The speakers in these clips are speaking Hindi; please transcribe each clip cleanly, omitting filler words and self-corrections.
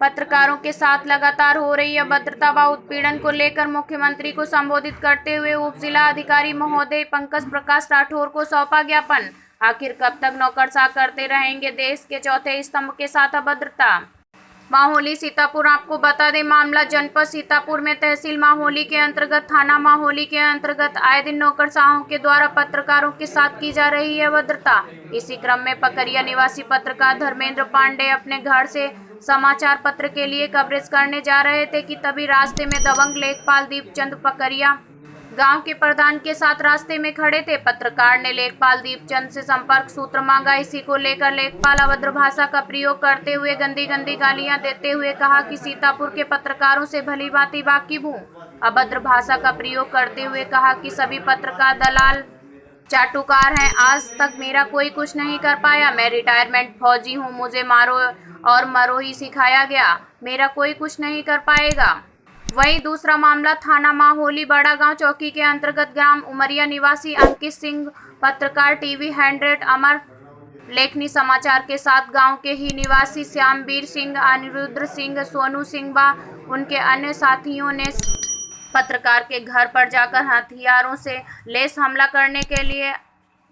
पत्रकारों के साथ लगातार हो रही अभद्रता व उत्पीड़न को लेकर मुख्यमंत्री को संबोधित करते हुए उप जिला अधिकारी महोदय पंकज प्रकाश राठौर को सौंपा ज्ञापन। आखिर कब तक नौकरशाह करते रहेंगे देश के चौथे स्तंभ के साथ अभद्रता। माहौली सीतापुर। आपको बता दें, मामला जनपद सीतापुर में तहसील माहौली के अंतर्गत थाना माहौली के अंतर्गत आए दिन नौकरशाहों के द्वारा पत्रकारों के साथ की जा रही है अभद्रता। इसी क्रम में पकरिया निवासी पत्रकार धर्मेंद्र पांडे अपने घर से समाचार पत्र के लिए कवरेज करने जा रहे थे कि तभी रास्ते में दबंग लेखपाल दीपचंद पकरिया गांव के प्रधान के साथ रास्ते में खड़े थे। पत्रकार ने लेखपाल दीपचंद से संपर्क सूत्र मांगा। इसी को लेकर लेखपाल अभद्र भाषा का प्रयोग करते हुए गंदी गंदी गालियां देते हुए कहा कि सीतापुर के पत्रकारों से भली भांति वाकिफ हूं। अभद्र भाषा का प्रयोग करते हुए कहा कि सभी पत्रकार दलाल चाटुकार हैं, आज तक मेरा कोई कुछ नहीं कर पाया। मैं रिटायरमेंट फौजी हूँ, मुझे मारो और मरो ही सिखाया गया, मेरा कोई कुछ नहीं कर पाएगा। वहीं दूसरा मामला थाना माहौली बड़ा गांव चौकी के अंतर्गत ग्राम उमरिया निवासी अंकित सिंह पत्रकार टीवी 100 अमर लेखनी समाचार के साथ गांव के ही निवासी श्यामवीर सिंह, अनिरुद्ध सिंह, सोनू सिंह व उनके अन्य साथियों ने पत्रकार के घर पर जाकर हथियारों से लेस हमला करने के लिए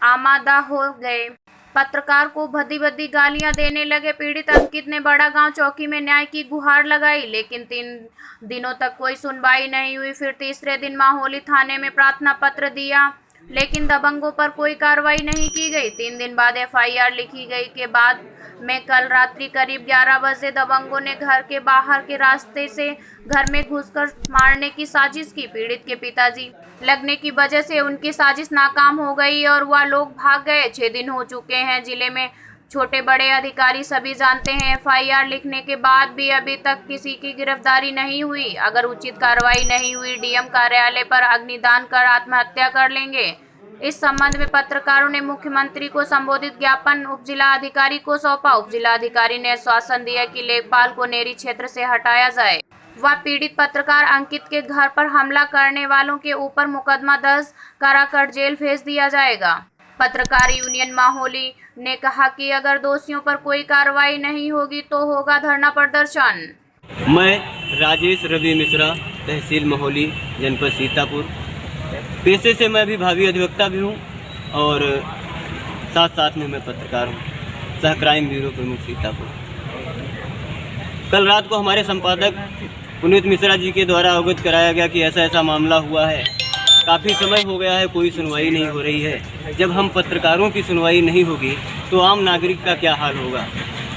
आमादा हो गए। पत्रकार को भद्दी भद्दी गालियां देने लगे। पीड़ित अंकित ने बड़ा गांव चौकी में न्याय की गुहार लगाई, लेकिन 3 दिनों तक कोई सुनवाई नहीं हुई। फिर तीसरे दिन माहौली थाने में प्रार्थना पत्र दिया, लेकिन दबंगों पर कोई कार्रवाई नहीं की गई। 3 दिन बाद FIR लिखी गई के बाद में कल रात्रि करीब 11 बजे दबंगों ने घर के बाहर के रास्ते से घर में घुसकर मारने की साजिश की। पीड़ित के पिताजी लगने की वजह से उनकी साजिश नाकाम हो गई और वह लोग भाग गए। 6 दिन हो चुके हैं। जिले में छोटे बड़े अधिकारी सभी जानते हैं, FIR लिखने के बाद भी अभी तक किसी की गिरफ्तारी नहीं हुई। अगर उचित कार्रवाई नहीं हुई, DM कार्यालय पर अग्निदान कर आत्महत्या कर लेंगे। इस संबंध में पत्रकारों ने मुख्यमंत्री को संबोधित ज्ञापन उप जिला अधिकारी को सौंपा। उप जिला अधिकारी ने आश्वासन दिया कि लेखपाल को नेरी क्षेत्र से हटाया जाए व पीड़ित पत्रकार अंकित के घर पर हमला करने वालों के ऊपर मुकदमा दर्ज कराकर जेल भेज दिया जाएगा। पत्रकार यूनियन माहौली ने कहा कि अगर दोषियों पर कोई कार्रवाई नहीं होगी तो होगा धरना प्रदर्शन। मैं राजेश रवि मिश्रा, तहसील माहौली, जनपद सीतापुर। पेशे से मैं भी भावी अधिवक्ता भी हूँ और साथ साथ में मैं पत्रकार हूँ, सह क्राइम ब्यूरो प्रमुख सीतापुर। कल रात को हमारे संपादक पुनीत मिश्रा जी के द्वारा अवगत कराया गया कि ऐसा ऐसा मामला हुआ है। काफ़ी समय हो गया है, कोई सुनवाई नहीं हो रही है। जब हम पत्रकारों की सुनवाई नहीं होगी तो आम नागरिक का क्या हाल होगा,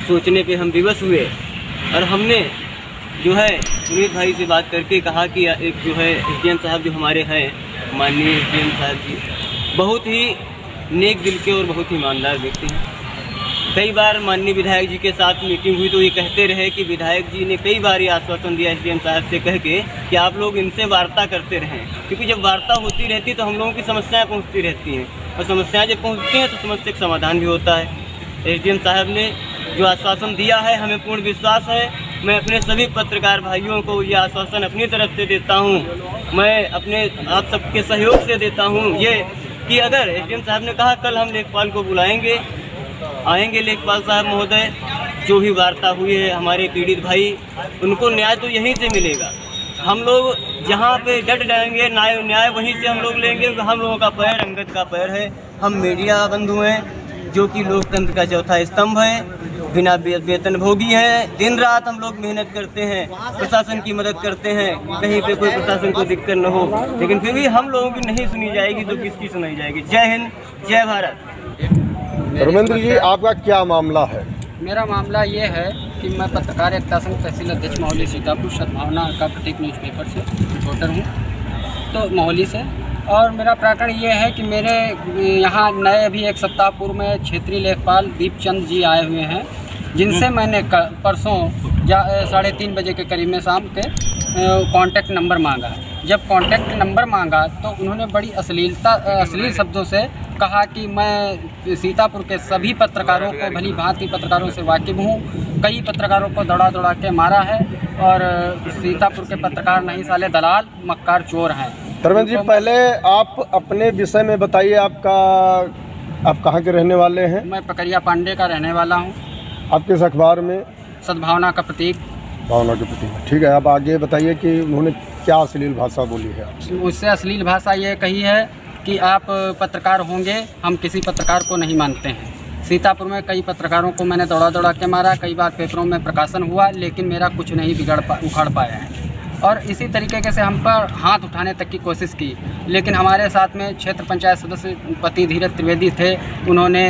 सोचने पे हम विवश हुए और हमने जो है पुनीत भाई से बात करके कहा कि एक जो है SDM साहब जो हमारे हैं, माननीय SDM साहब जी बहुत ही नेक दिल के और बहुत ही ईमानदार व्यक्ति हैं। कई बार माननीय विधायक जी के साथ मीटिंग हुई तो ये कहते रहे कि विधायक जी ने कई बार ये आश्वासन दिया SDM साहब से कह के कि आप लोग इनसे वार्ता करते रहें, क्योंकि जब वार्ता होती रहती तो हम लोगों की समस्याएं पहुंचती रहती हैं और समस्याएं जब पहुंचती हैं तो समस्या का समाधान भी होता है। SDM साहब ने जो आश्वासन दिया है हमें पूर्ण विश्वास है। मैं अपने सभी पत्रकार भाइयों को ये आश्वासन अपनी तरफ से देता हूँ, मैं अपने आप सबके सहयोग से देता हूँ ये कि अगर SDM साहब ने कहा कल हम लेखपाल को बुलाएंगे, आएंगे लेखपाल साहब महोदय, जो भी वार्ता हुई है हमारे पीड़ित भाई उनको न्याय तो यहीं से मिलेगा। हम लोग जहाँ पे डट जाएंगे न्याय वहीं से हम लोग लेंगे। हम लोगों का पैर अंगद का पैर है। हम मीडिया बंधु हैं जो कि लोकतंत्र का चौथा स्तंभ है, बिना वेतन भोगी हैं। दिन रात हम लोग मेहनत करते हैं, प्रशासन की मदद करते हैं, कहीं पे कोई प्रशासन को दिक्कत न हो, लेकिन फिर भी हम लोगों की नहीं सुनी जाएगी तो किसकी सुनाई जाएगी। जय हिंद, जय भारत। धर्मेंद्र जी, आपका क्या मामला है? मेरा मामला ये है कि मैं पत्रकार एकता संघ तहसील अध्यक्ष माहौली सीतापुर सद्भावना का प्रतीक न्यूज़पेपर से रिपोर्टर हूँ तो माहौली से। और मेरा प्रकरण ये है कि मेरे यहाँ नए अभी 1 सप्ताह पूर्व में क्षेत्रीय लेखपाल दीपचंद जी आए हुए हैं, जिनसे मैंने परसों 3:30 बजे के करीब में शाम के कॉन्टैक्ट नंबर मांगा। जब कॉन्टैक्ट नंबर मांगा तो उन्होंने बड़ी अश्लील शब्दों से कहा कि मैं सीतापुर के सभी पत्रकारों को भली भांति पत्रकारों से वाकिफ हूँ, कई पत्रकारों को दौड़ा के मारा है और सीतापुर के पत्रकार नहीं साले दलाल मक्कार चोर हैं। धर्मेंद्र जी, पहले आप अपने विषय में बताइए, आप कहाँ के रहने वाले हैं? मैं पकरिया पांडे का रहने वाला हूँ। आप किस अखबार में? सद्भावना का प्रतीक। भावना के प्रति में। ठीक है, अब आगे बताइए कि उन्होंने क्या अश्लील भाषा बोली है आपसे? उससे अश्लील भाषा ये कही है कि आप पत्रकार होंगे, हम किसी पत्रकार को नहीं मानते हैं। सीतापुर में कई पत्रकारों को मैंने दौड़ा के मारा, कई बार पेपरों में प्रकाशन हुआ, लेकिन मेरा कुछ नहीं उखाड़ पाया है। और इसी तरीके से हम पर हाथ उठाने तक की कोशिश की, लेकिन हमारे साथ में क्षेत्र पंचायत सदस्य पति धीरज त्रिवेदी थे, उन्होंने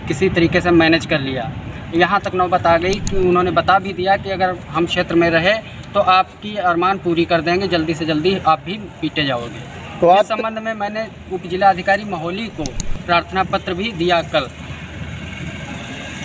किसी तरीके से मैनेज कर लिया। यहाँ तक नौबत आ गई कि उन्होंने बता भी दिया कि अगर हम क्षेत्र में रहे तो आपकी अरमान पूरी कर देंगे, जल्दी से जल्दी आप भी पीटे जाओगे। तो इस संबंध में मैंने उप जिला अधिकारी महोली को प्रार्थना पत्र भी दिया कल।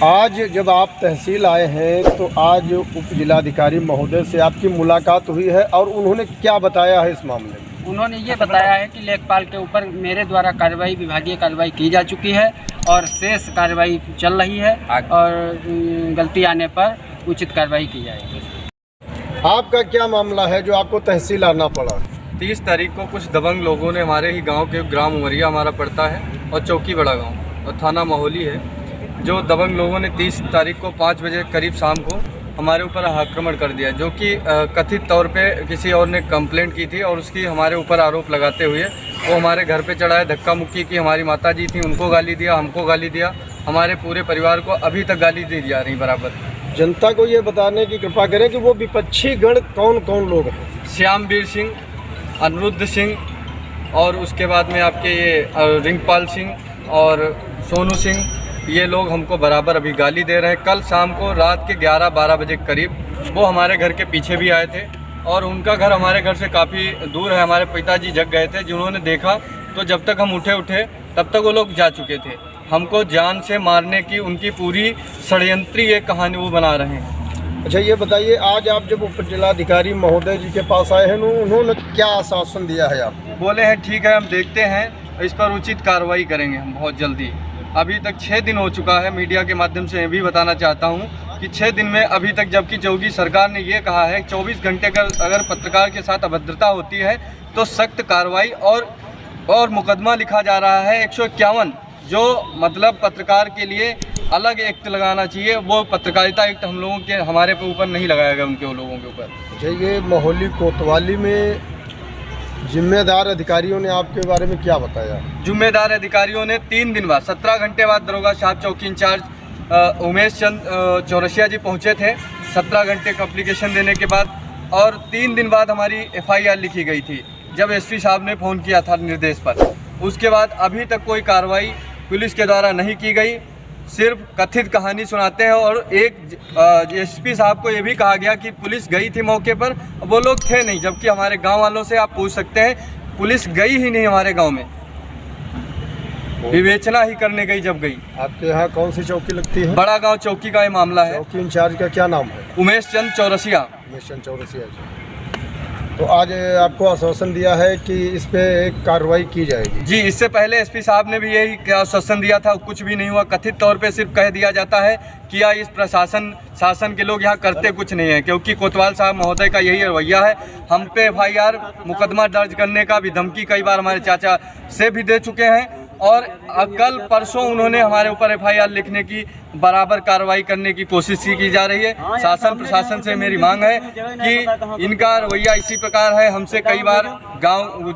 आज जब आप तहसील आए हैं तो आज उप जिलाधिकारी महोदय से आपकी मुलाकात हुई है और उन्होंने क्या बताया है इस मामले में? उन्होंने ये बताया है कि लेखपाल के ऊपर मेरे द्वारा कार्रवाई, विभागीय कार्रवाई की जा चुकी है और शेष कार्रवाई चल रही है और गलती आने पर उचित कार्रवाई की जाएगी। आपका क्या मामला है जो आपको तहसील आना पड़ा? 30 तारीख को कुछ दबंग लोगों ने हमारे ही गांव के ग्राम उमरिया हमारा पड़ता है और चौकी बड़ा गांव और थाना महोली है, जो दबंग लोगों ने 30 तारीख को 5 बजे करीब शाम को हमारे ऊपर आक्रमण कर दिया, जो कि कथित तौर पे किसी और ने कंप्लेंट की थी और उसकी हमारे ऊपर आरोप लगाते हुए वो हमारे घर पे चढ़ाए, धक्का मुक्की की। हमारी माताजी थी, उनको गाली दिया, हमको गाली दिया, हमारे पूरे परिवार को अभी तक गाली दी जा रही बराबर। जनता को ये बताने की कृपा करें कि वो विपक्षी गण कौन कौन लोग हैं? श्यामवीर सिंह, अनिरुद्ध सिंह और उसके बाद में आपके ये रिंगपाल सिंह और सोनू सिंह, ये लोग हमको बराबर अभी गाली दे रहे हैं। कल शाम को रात के 11-12 बजे के करीब वो हमारे घर के पीछे भी आए थे और उनका घर हमारे घर से काफ़ी दूर है। हमारे पिताजी जग गए थे, जिन्होंने देखा तो जब तक हम उठे तब तक वो लोग जा चुके थे। हमको जान से मारने की उनकी पूरी षड्यंत्री एक कहानी वो बना रहे हैं। अच्छा, ये बताइए, आज आप जब उप जिलाधिकारी महोदय जी के पास आए हैं उन्होंने क्या आश्वासन दिया है आपको? बोले हैं ठीक है, हम देखते हैं, इस पर उचित कार्रवाई करेंगे हम बहुत जल्दी। अभी तक 6 दिन हो चुका है। मीडिया के माध्यम से ये भी बताना चाहता हूँ कि 6 दिन में अभी तक, जबकि योगी सरकार ने ये कहा है 24 घंटे का अगर पत्रकार के साथ अभद्रता होती है तो सख्त कार्रवाई और मुकदमा लिखा जा रहा है 151, जो मतलब पत्रकार के लिए अलग एक्ट लगाना चाहिए। वो पत्रकारिता एक्ट हम लोगों के हमारे पे ऊपर नहीं लगाया गया, उनके लोगों के ऊपर। अच्छा, ये महोली कोतवाली में जिम्मेदार अधिकारियों ने आपके बारे में क्या बताया? जिम्मेदार अधिकारियों ने 3 दिन बाद 17 घंटे बाद दरोगा साहब चौकी इंचार्ज उमेश चंद चौरसिया जी पहुंचे थे 17 घंटे का एप्लीकेशन देने के बाद, और 3 दिन बाद हमारी FIR लिखी गई थी जब SP साहब ने फ़ोन किया था निर्देश पर। उसके बाद अभी तक कोई कार्रवाई पुलिस के द्वारा नहीं की गई, सिर्फ कथित कहानी सुनाते हैं। और एक SP साहब को ये भी कहा गया कि पुलिस गई थी मौके पर, वो लोग थे नहीं, जबकि हमारे गांव वालों से आप पूछ सकते हैं, पुलिस गई ही नहीं हमारे गांव में, विवेचना ही करने गई जब गई। आपके यहाँ कौन सी चौकी लगती है? बड़ा गांव चौकी का ये मामला है। चौकी इंचार्ज का क्या नाम है? उमेश चंद चौरसिया। उमेश चंद चौरसिया जी। तो आज आपको आश्वासन दिया है कि इस पे कार्रवाई की जाएगी? जी, इससे पहले SP साहब ने भी यही आश्वासन दिया था, कुछ भी नहीं हुआ। कथित तौर पे सिर्फ कह दिया जाता है कि इस प्रशासन शासन के लोग यहाँ करते कुछ नहीं है, क्योंकि कोतवाल साहब महोदय का यही रवैया है। हम पे FIR मुकदमा दर्ज करने का भी धमकी कई बार हमारे चाचा से भी दे चुके हैं, और कल परसों उन्होंने हमारे ऊपर FIR लिखने की बराबर कार्रवाई करने की कोशिश की जा रही है। शासन प्रशासन से मेरी मांग है कि इनका रवैया इसी प्रकार है। हमसे कई बार गांव जो